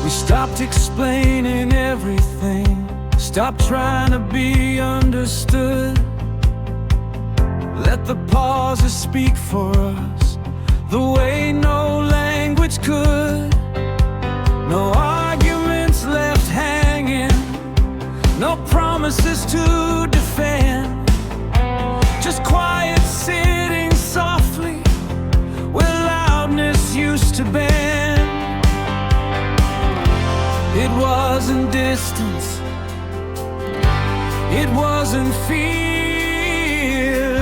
We stopped explaining everything, stopped trying to be understood. Let the pauses speak for us, the way no language could. No arguments left hanging, no promises to defend. Just quiet sitting softly where loudness used to bend. It wasn't distance, it wasn't fear.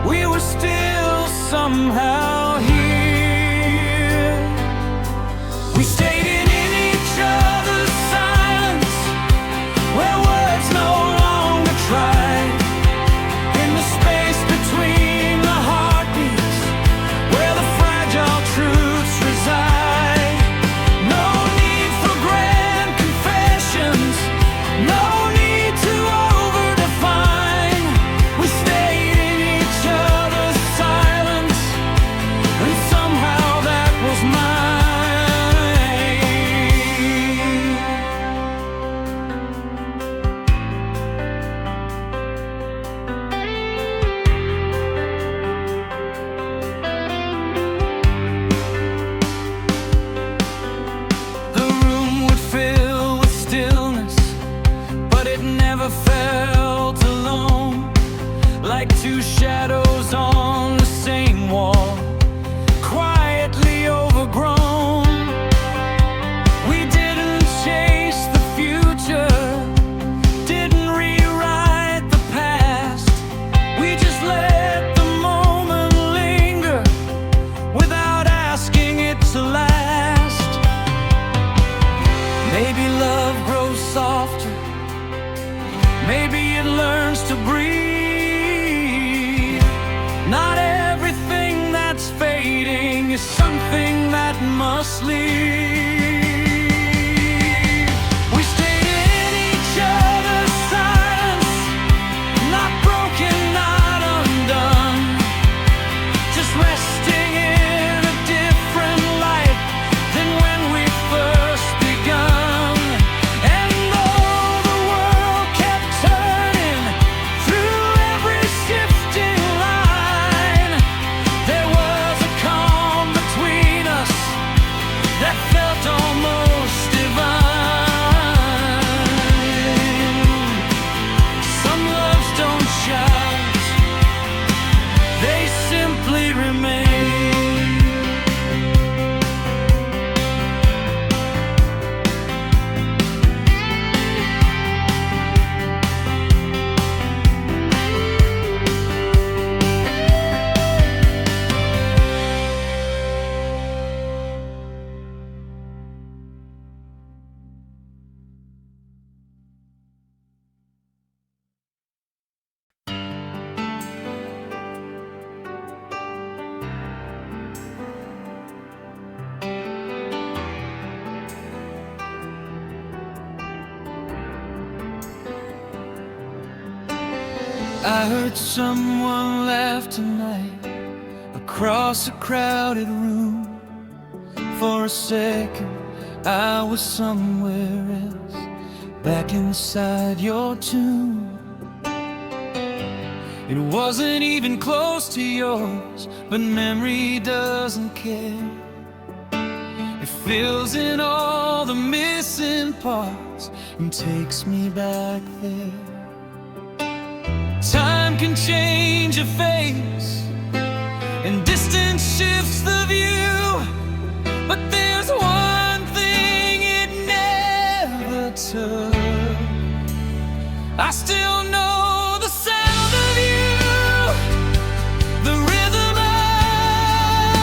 We were still somehow here. We stayed in each other's silence, where words no longer tried. In the space between the heartbeats, where the fragile truths reside. No need for grand confessions, no need to overdefine. We stayed in each other's silence, and somehow that was mine. The room would fill with stillness, but it never felt alone. Like two shadows on the same wall, quietly overgrown. We didn't chase the future, didn't rewrite the past. We just let the moment linger without asking it to last. Maybe love grows softer, maybe it learns to breathe. Not everything that's fading is something that must leave. We stayed in each other's silence, not broken, not undone. Just resting in a different light than when we first begun. And though the world kept turning through every shifting line, there was a calm between us that felt almost divine. Some loves don't shout, they simply remain. I heard someone laugh tonight across a crowded room. For a second I was somewhere else, back inside your tomb. It wasn't even close to yours, but memory doesn't care. It fills in all the missing parts and takes me back there. Time can change a face, and distance shifts the view, but there's one thing it never took. I still know the sound of you, the rhythm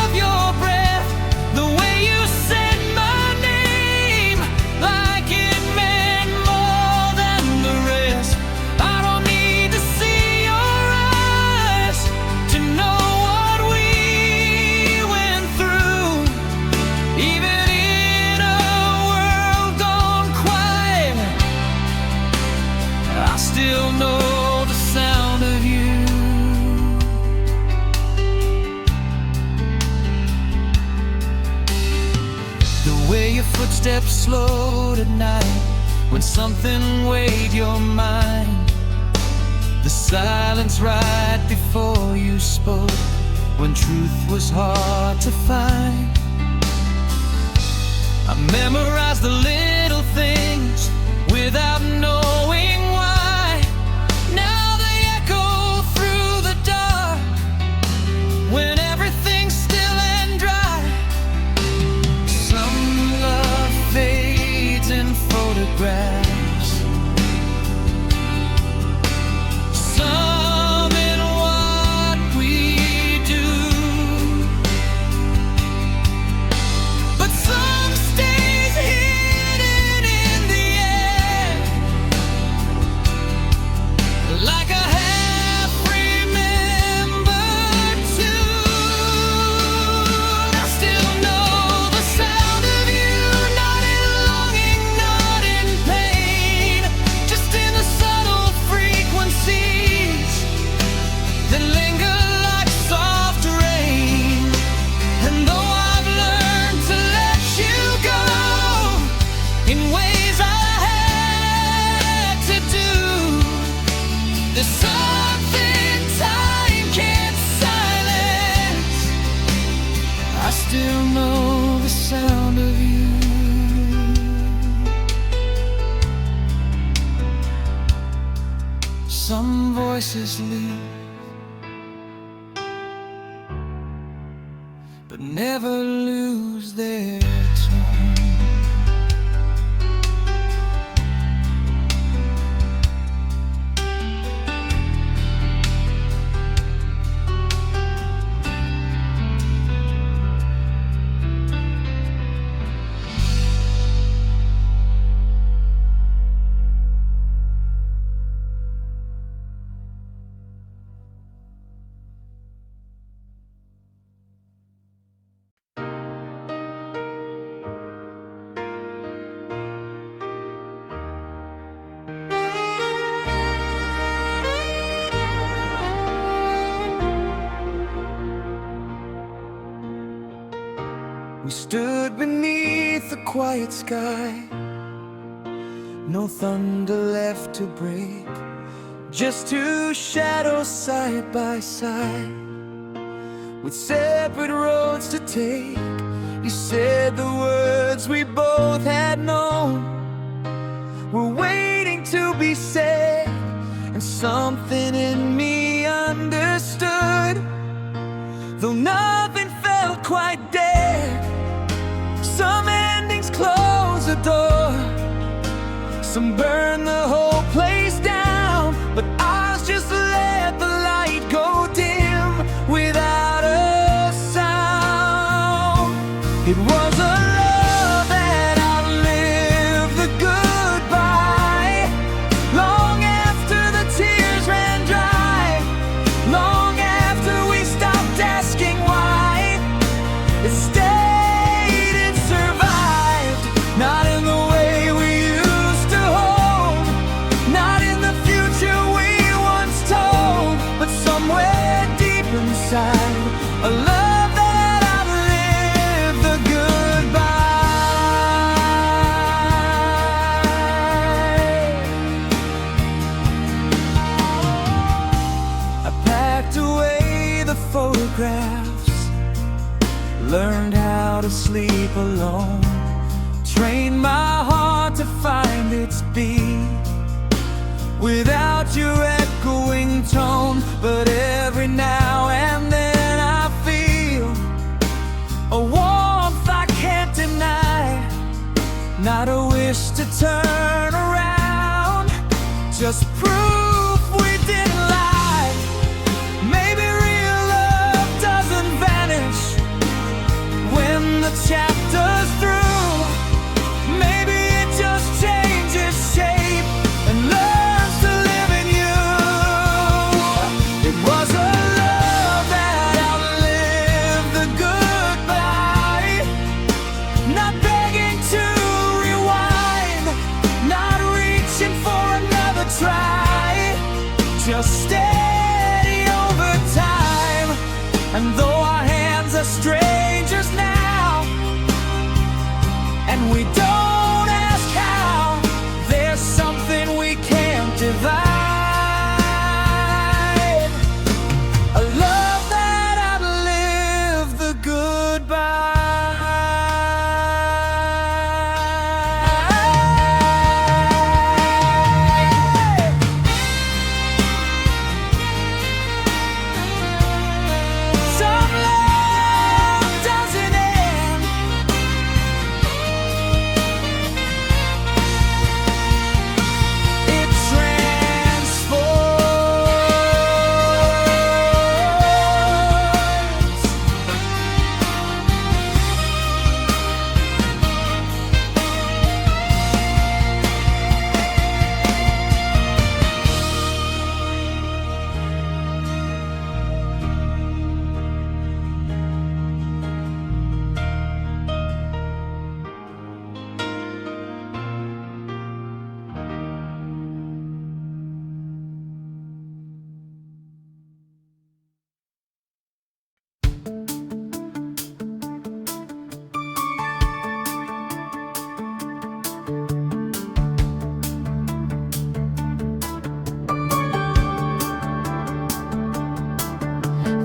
of your breath, the way you said my name like it meant more than the rest. I don't need to see your eyes to know what we went through. Even in a world gone quiet, I still your footsteps slowed at night, when something weighed your mind. The silence right before you spoke, when truth was hard to find. I memorized the little things without knowing why. Now they echo through the dark, when everything's still and dry. Some love fades in photographs, some in what we do, but some stays hidden in the air, like a half-remembered tune. I still know the sound of you, not in longing, not in pain, just in the subtle frequencies that linger like soft rain. And though I've learned to let you go in ways I had to do, there's something time can't silence. I still know the sound of you. Some voices leave, but never lose their tone. We stood beneath the quiet sky, no thunder left to break, just two shadows side by side, with separate roads to take. You said the words we both had known were waiting to be said, and something in me understood, though nothing felt quite dead. Some endings close the door, some burn the whole place down, but ours just let the light go dim without a sound. It was a love that outlived the goodbye, long after the tears ran dry, long after we stopped asking why. It stayed, it survived, not in the way we used to hold, not in the future we once told, but somewhere deep inside, a love that outlived the goodbye. I packed away the photographs, learned how to sleep alone, trained my heart to find its beat without your echoing tone. But every now and then I feel a warmth I can't deny, not a wish to turn around, just proof we didn't lie. Maybe real love doesn't vanish when the chapter's through. Maybe it just changes shape and learns to live in you. It was a love that outlived the goodbye, not begging to rewind, not reaching for another try. We don't ask how, there's something we can't divide. A love that outlived the goodbye. Some love doesn't end. It transforms.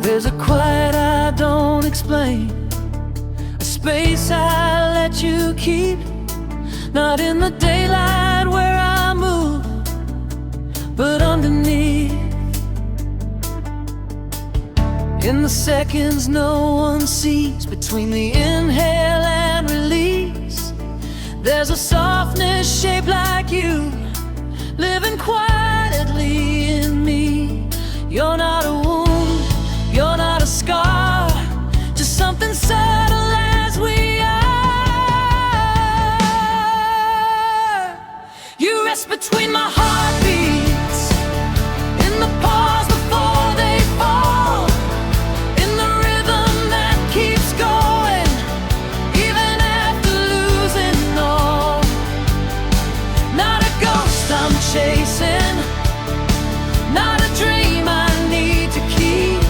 There's a quiet I don't explain, a space I let you keep. Not in the daylight where I move, but underneath. In the seconds no one sees, between the inhale and release. There's a softness shaped like you, living quietly in me. You're not a wound, you're not a scar, just something subtle as we are. You rest between my heartbeats, in the pause before they fall, in the rhythm that keeps going, even after losing all. Not a ghost I'm chasing, not a dream I need to keep,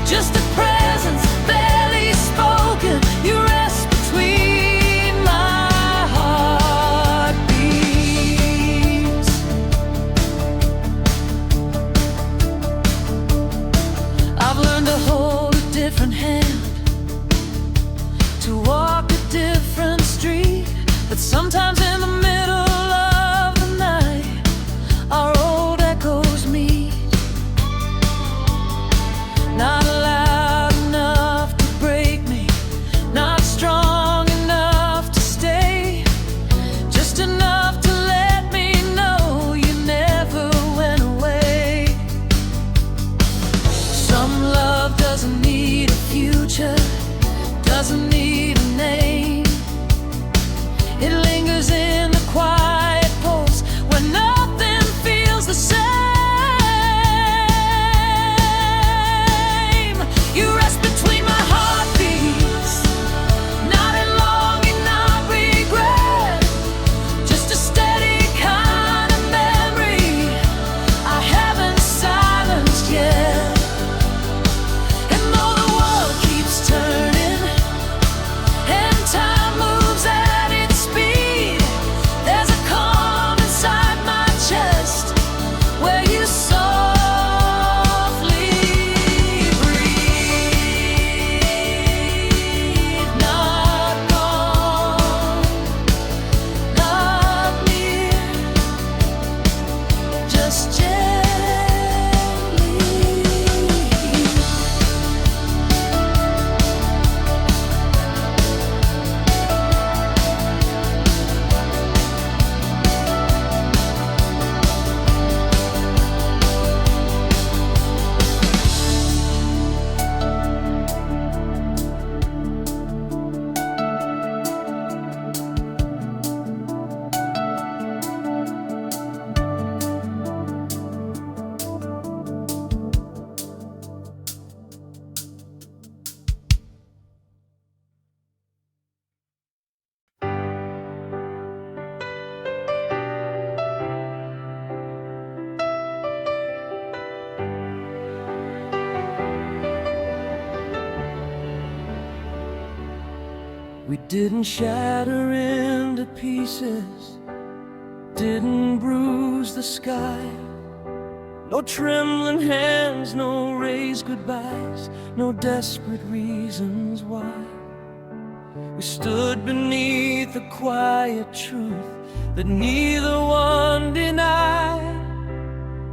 just a presence barely spoken. You rest between my heartbeats. We didn't shatter into pieces, didn't bruise the sky. No trembling hands, no raised goodbyes, no desperate reasons why. We stood beneath a quiet truth that neither one denied.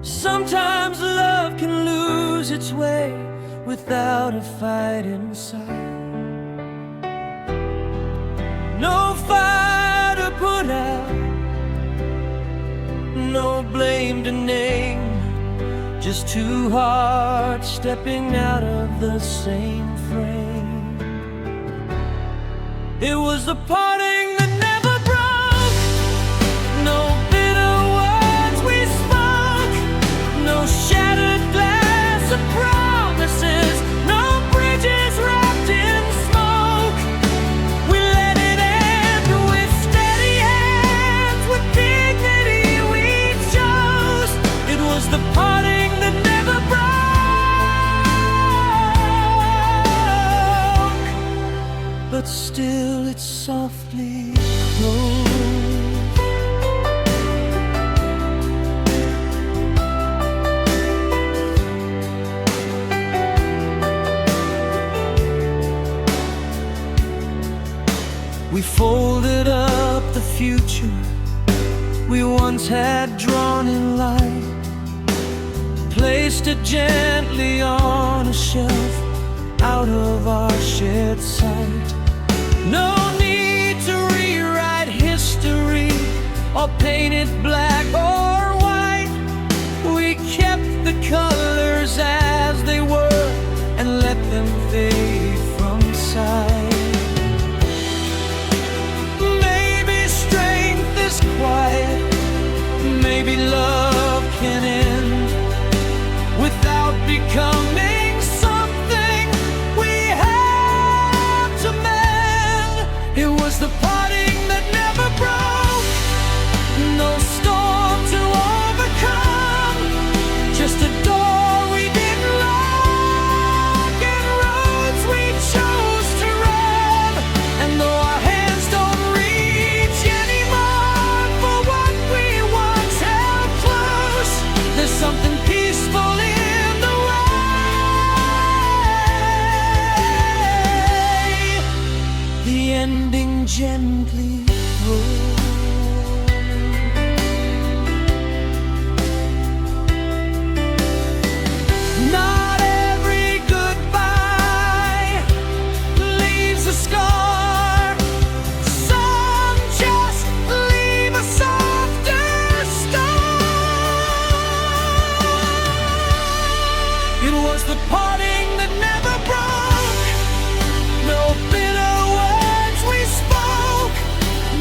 Sometimes love can lose its way without a fight inside. No fire to put out, no blame to name, just two hearts stepping out of the same frame. It was the parting that never broke, no bitter words we spoke, no shattered glass of promises, no bridges wrapped in smoke. We let it end with steady hands, with dignity we chose. It was the parting that never broke, but still it softly closed. We folded up the future we once had drawn in light, placed it gently on a shelf out of our shared sight. No need to rewrite history or paint it black or white. We kept the colors as they were and let them fade from sight. Maybe strength is quiet, maybe love can end without becoming something we have to mend. It was the parting that never broke, no storm to overcome, just a door we didn't lock and roads we chose to run. And though our hands don't reach anymore for what we once held close, there's something peaceful in the way the ending gently rolls. Not every goodbye leaves a scar. Some just leave a softer scar. It was the parting that never broke, no bitter words we spoke,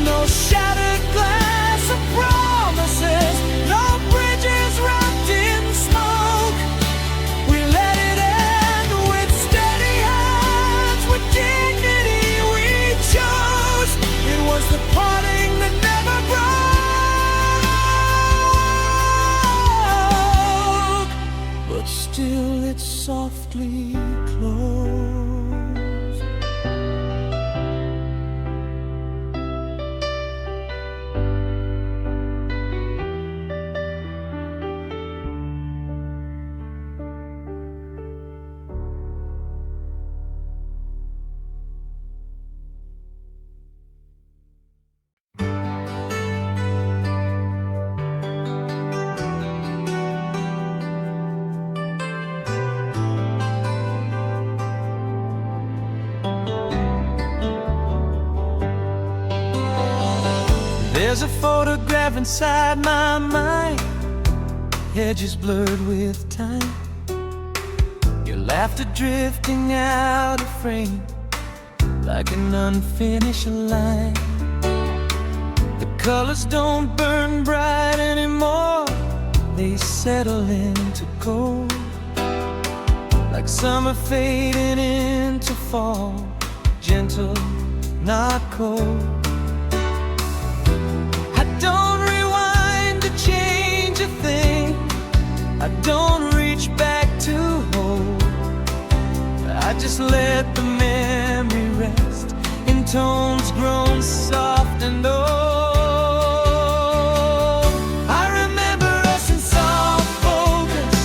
no shattered glass of promises, no bridges wrapped in smoke. We let it end with steady hands, with dignity we chose. It was the parting that never broke, but still it softly closed. There's a photograph inside my mind, edges blurred with time, your laughter drifting out of frame like an unfinished line. The colors don't burn bright anymore, they settle into gold, like summer fading into fall, gentle, not cold. Don't rewind to change a thing, I don't reach back to hold, I just let the memory rest into tones grown soft and old. I remember us in soft focus,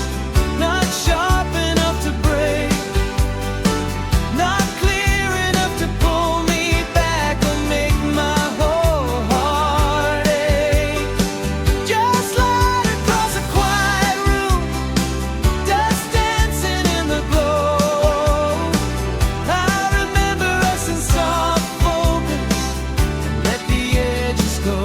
not sharp enough to break, not clear enough to pull me back or make my whole heart ache. Just light across a quiet room, dust dancing in the glow. I remember us in soft focus, and let the edges go.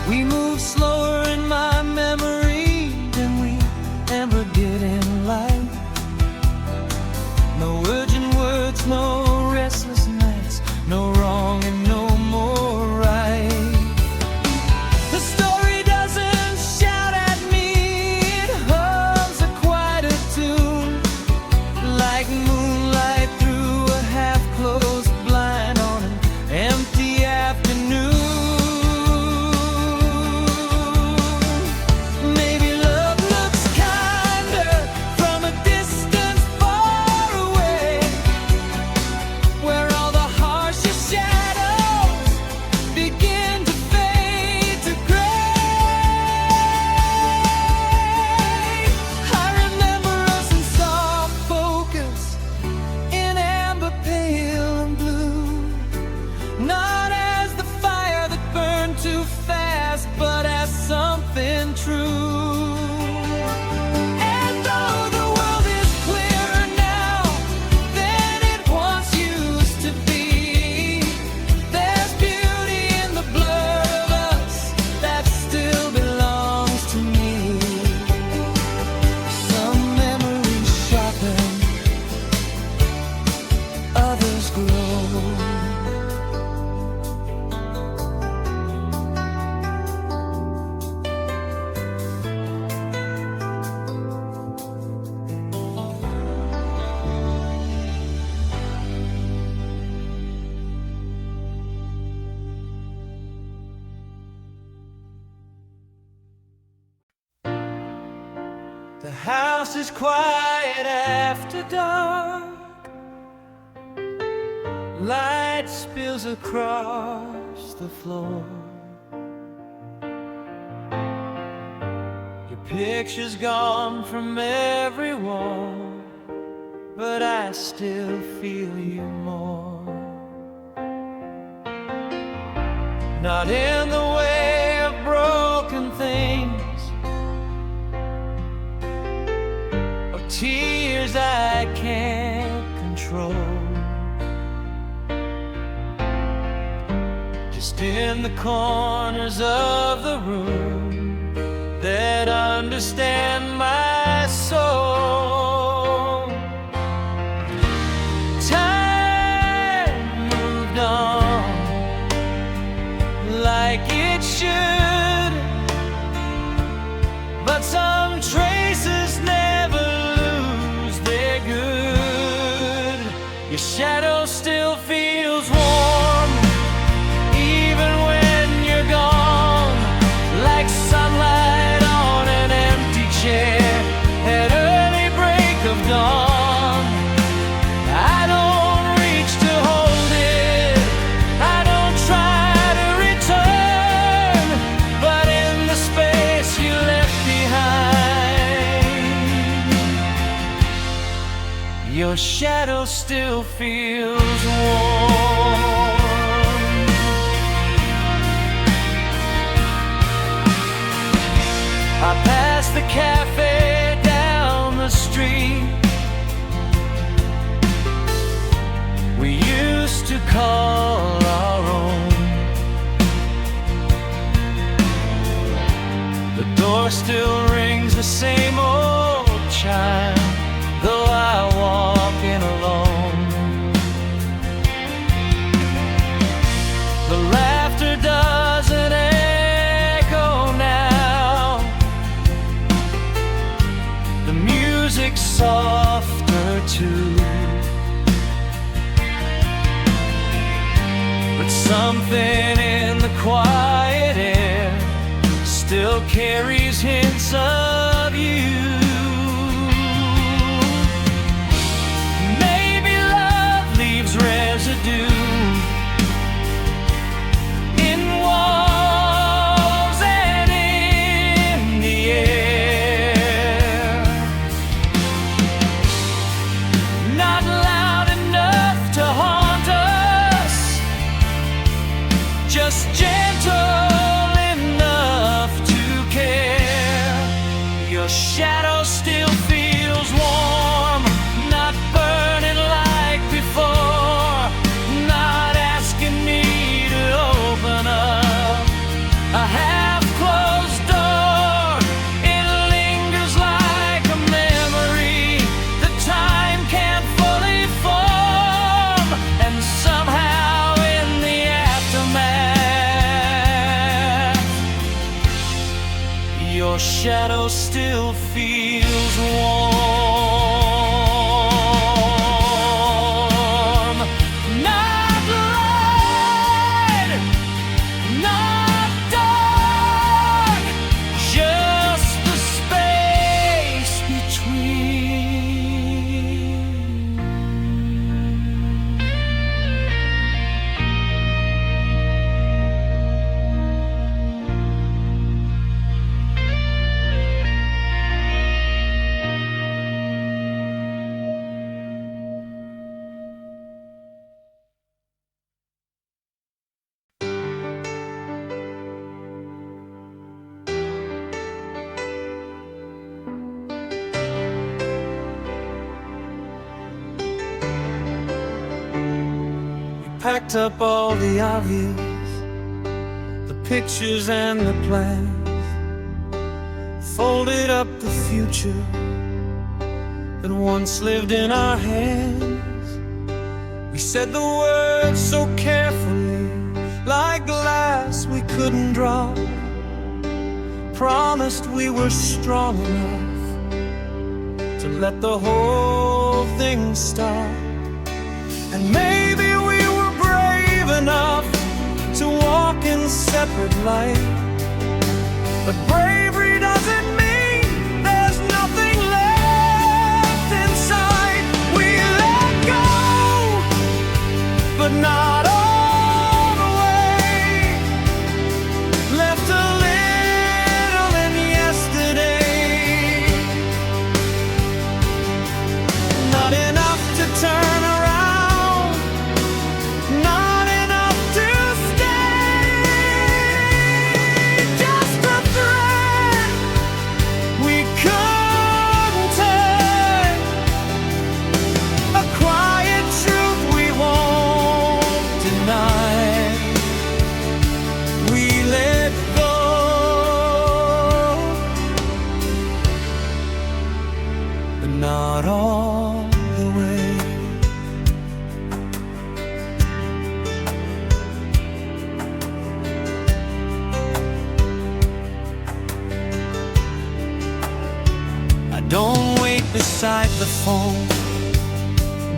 We move slower in my memory than we ever did in life. No urgent words, no restless nights, no wrong and no more right. The story doesn't shout at me, it hums a quieter tune, like moonlight through a half-closed blind on an empty afternoon. Maybe love looks kinder from a distance far away, where all the harshest shadows begin to fade to gray. I remember us in soft focus, in amber, pale and blue, not as the fire that burned too fast, but as something true. And though the world is clearer now than it once used to be, there's beauty in the blur of us that still belongs to me. Some memories sharpen, others glow. The house is quiet after dark. Light spills across the floor. Your picture's gone from every wall, but I still feel you more. Not in the way of broken things or tears I can't control, just in the corners of the room that understand my soul. Time moved on like it should, but some traces never lose their good. Your shadow still feels warm even when you're gone, like sunlight on an empty chair at early break of dawn. I don't reach to hold it, I don't try to return, but in the space you left behind, your shadow still feels warm. I passed the cafe down the street we used to call our own. The door still rings the same old chime, though I walk in alone. The laughter doesn't echo now, the music's softer too. Something in the quiet air still carries hints of you. Maybe love leaves residue in walls and in the air. Not loud enough to haunt us, just gentle enough to care. Your shadow still feels warm, not burning like before, not asking me to open up a half-closed door. It lingers like a memory that time can't fully form, and somehow in the aftermath, your shadow still feels warm. Not light, not dark, just the space between. Packed up all the obvious, the pictures and the plans, folded up the future that once lived in our hands. We said the words so carefully, like glass we couldn't drop. Promised we were strong enough to let the whole thing stop. And maybe we were brave enough to walk in separate light, but bravery doesn't mean there's nothing left inside. We let go, but not all the way. Left a little in yesterday, not enough to turn around, not enough to stay. Just a thread we couldn't take, a quiet truth we won't deny. We let go, but not all the way. I don't wait beside the phone,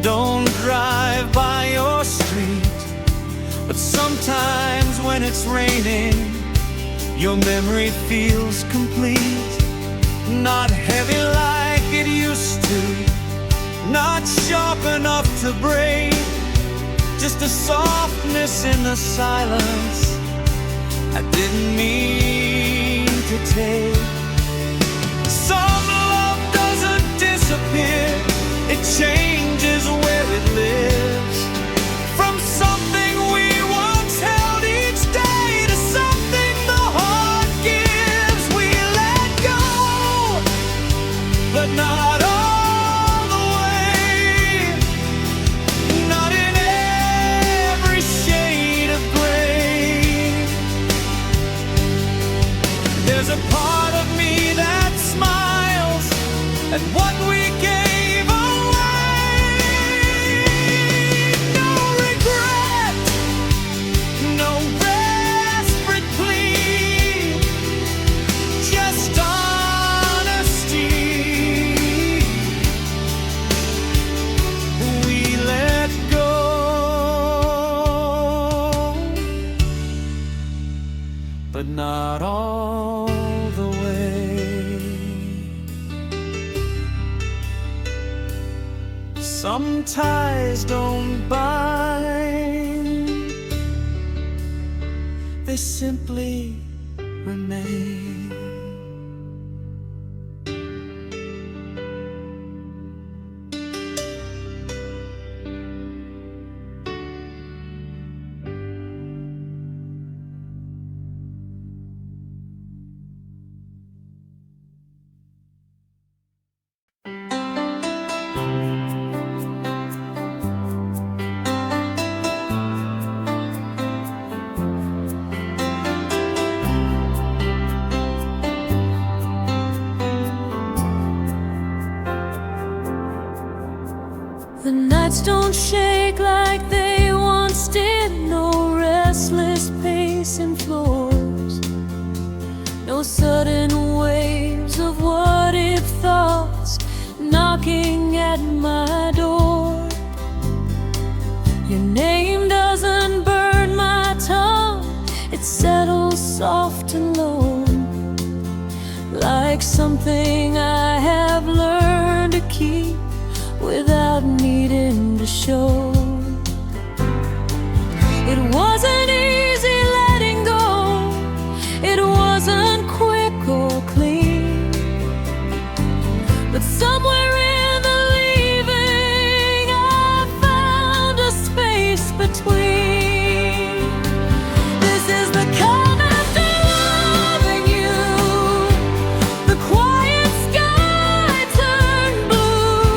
don't drive by your street, but sometimes when it's raining, your memory feels complete. Not heavy like it used to, not sharp enough to break, just a softness in the silence I didn't mean to take. Some love doesn't disappear, it changes where it lives. From something we once held each day to something the heart gives. We let go, but not all the way. Not in every shade of gray. There's a part of me that smiles at what we gave away. when ties don't bind, they simply remain. The nights don't shake like they once did. No restless pacing floors, no sudden waves of what-if thoughts knocking at my door. Your name doesn't burn my tongue, it settles soft and low, like something I have learned to keep without needing to show. It wasn't easy letting go, it wasn't quick or clean, but somewhere in the leaving I found a space between. This is the calm after loving you. The quiet sky turned blue,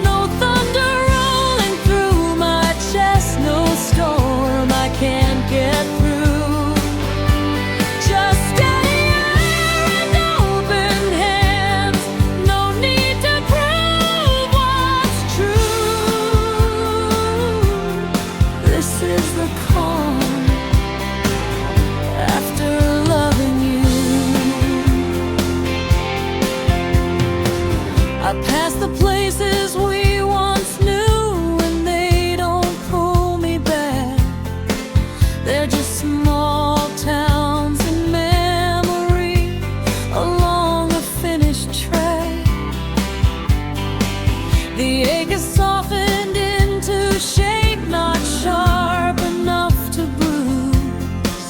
no thunder rolling through my chest, no storm I can't get through. Just steady air and open hands, no need to prove what's true. This is the calm after loving you. I pass the places we once knew, and they don't pull me back. They're just small towns in memory along a finished track. The ache is softened into shape, not sharp enough to bruise,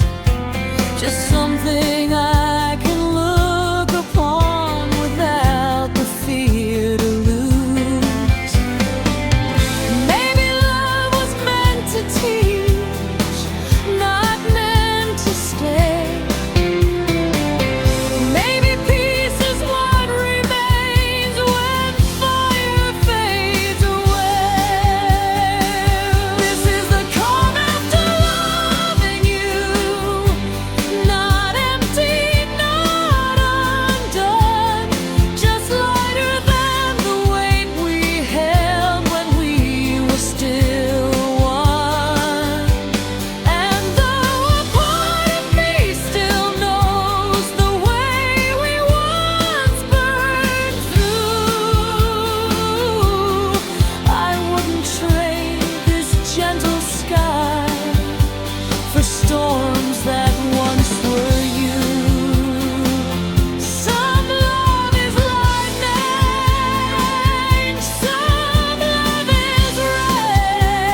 just something I can look upon without the fear to lose. Maybe love was meant to teach, not meant to stay. Maybe peace is what remains when fire fades away. This is the calm after loving you, not empty, not undone, just lighter than the weight we held when we were still one. And though a part of me still knows the way we once burned through, I wouldn't trade this gentle sky for storms that once were you. Some love is lightning, some love is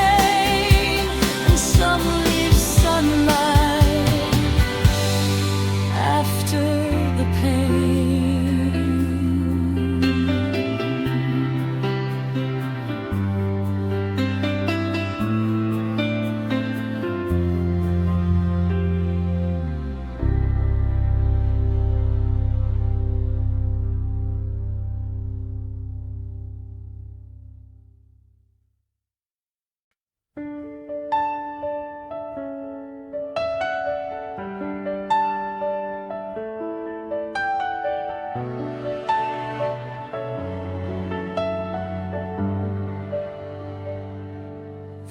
rain, and some leaves sunlight after the pain.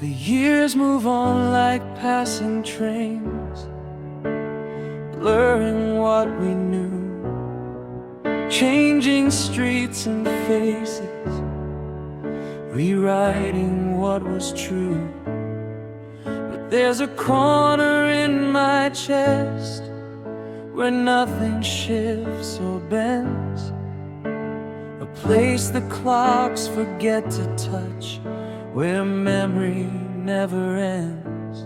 The years move on like passing trains, blurring what we knew, changing streets and faces, rewriting what was true. But there's a corner in my chest where nothing shifts or bends, a place the clocks forget to touch, where memory never ends.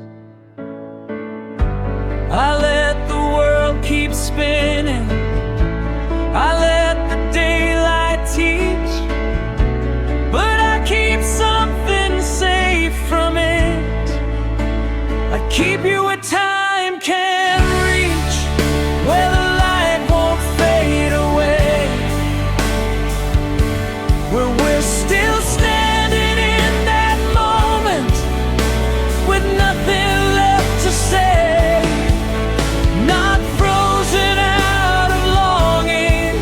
I let the world keep spinning, I let the daylight teach, but I keep something safe from it. I keep you where time can reach, where the light won't fade away, where we're still standing in that moment with nothing left to say, not frozen out of longing,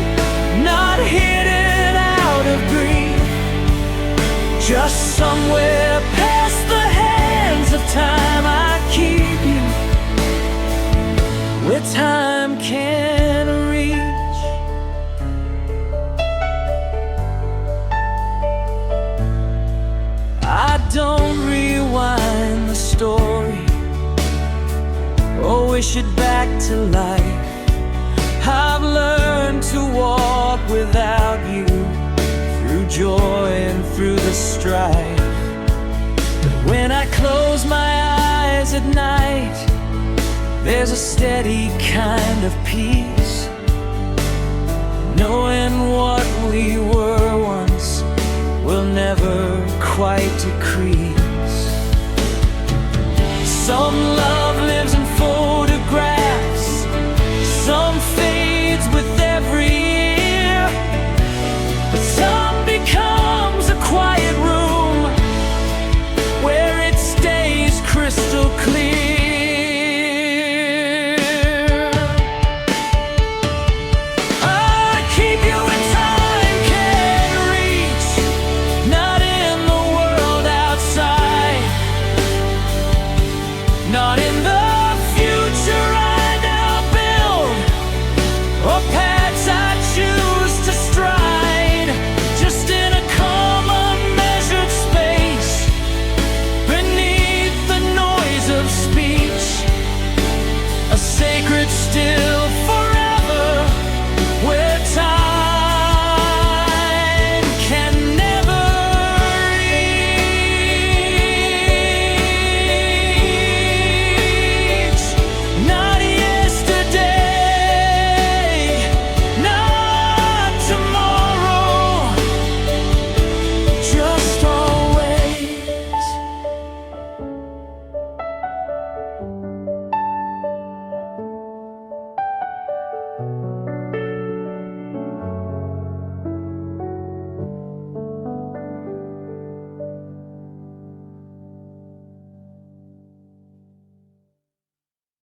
not hidden out of grief, just somewhere past the hands of time. I keep you where time can reach. I don't rewind the story or wish it back to life. I've learned to walk without you, through joy and through the strife. But when I close my eyes at night, there's a steady kind of peace, knowing what we were once will never quite decrease. Some